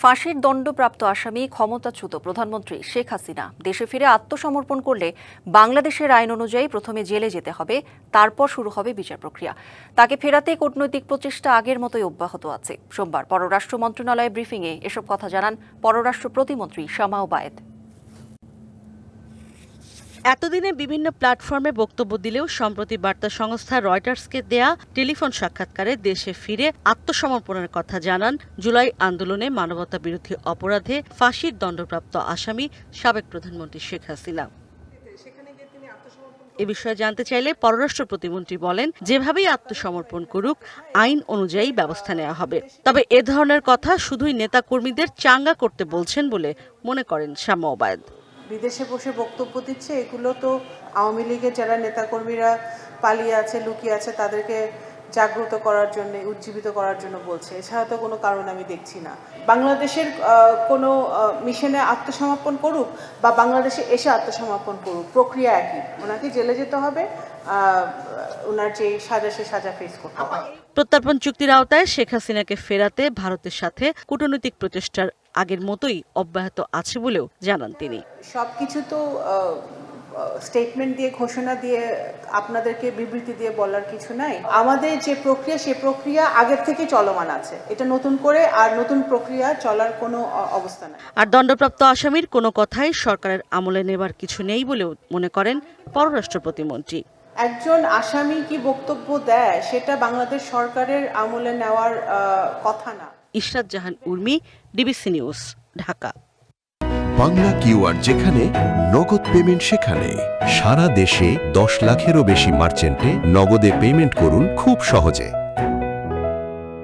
ফাঁসির দণ্ডপ্রাপ্ত আসামি ক্ষমতাচ্যুত প্রধানমন্ত্রী শেখ হাসিনা দেশে ফিরে আত্মসমর্পণ করলে বাংলাদেশের আইন অনুযায়ী প্রথমে জেলে যেতে হবে, তারপর শুরু হবে বিচার প্রক্রিয়া। তাকে ফেরাতে কূটনৈতিক প্রচেষ্টা আগের মতোই অব্যাহত আছে। সোমবার পররাষ্ট্র মন্ত্রণালয়ের ব্রিফিংয়ে এসব কথা জানান পররাষ্ট্র প্রতিমন্ত্রী শামা ওবায়েদ। এতদিনে বিভিন্ন প্ল্যাটফর্মে বক্তব্য দিলেও সম্প্রতি বার্তা সংস্থা রয়টার্সকে দেয়া টেলিফোন সাক্ষাৎকারে দেশে ফিরে আত্মসমর্পণের কথা জানান জুলাই আন্দোলনে মানবতা বিরোধী অপরাধে ফাঁসির দণ্ডপ্রাপ্ত আসামি সাবেক প্রধানমন্ত্রী শেখ হাসিনা। এ বিষয়ে জানতে চাইলে পররাষ্ট্র প্রতিমন্ত্রী বলেন, যেভাবেই আত্মসমর্পণ করুক আইন অনুযায়ী ব্যবস্থা নেওয়া হবে। তবে এ ধরনের কথা শুধুই নেতাকর্মীদের চাঙ্গা করতে বলছেন বলে মনে করেন শামা ওবায়েদ। বিদেশে বসে বক্তব্য দিচ্ছে, এগুলো তো আওয়ামী লীগের যারা নেতাকর্মীরা পালিয়ে আছে, লুকিয়ে আছে, তাদেরকে জাগ্রত করার জন্য, উজ্জীবিত করার জন্য বলছে। এছাড়া তো কোনো কারণ আমি দেখছি না। বাংলাদেশের কোনো মিশনে আত্মসমর্পণ করুক বা বাংলাদেশে এসে আত্মসমর্পণ করুক, প্রক্রিয়া একই। ওনাকে জেলে যেতে হবে, ওনার যে সাজা সে সাজা ফেস করতে হবে। প্রত্যর্পণ চুক্তির আওতায় শেখ হাসিনাকে ফেরাতে ভারতের সাথে কূটনৈতিক প্রচেষ্টার আগের মতোই অব্যাহত আছে বলেও জানান তিনি। সবকিছু তো স্টেটমেন্ট দিয়ে, ঘোষণা দিয়ে, আপনাদেরকে বিবৃতি দিয়ে বলার কিছু নাই। আমাদের যে প্রক্রিয়া, সে প্রক্রিয়া আগের থেকে চলমান আছে। এটা নতুন করে আর নতুন প্রক্রিয়া চলার কোনো অবস্থা নাই। আর দণ্ডপ্রাপ্ত আসামির কোনো কথাই সরকারের আমলে নেবার কিছু নেই বলেও মনে করেন পররাষ্ট্র প্রতিমন্ত্রী। একজন আসামি কি বক্তব্য দেয় সেটা বাংলাদেশ সরকারের আমলে নেওয়ার কথা না। Ishrat Jahan Urmi, DBC news, Dhaka. Bangla QR যেখানে নগদ পেমেন্ট সেখানে। সারা দেশে 10 লাখেরও বেশি মার্চেন্টে নগদে পেমেন্ট করুন খুব সহজে।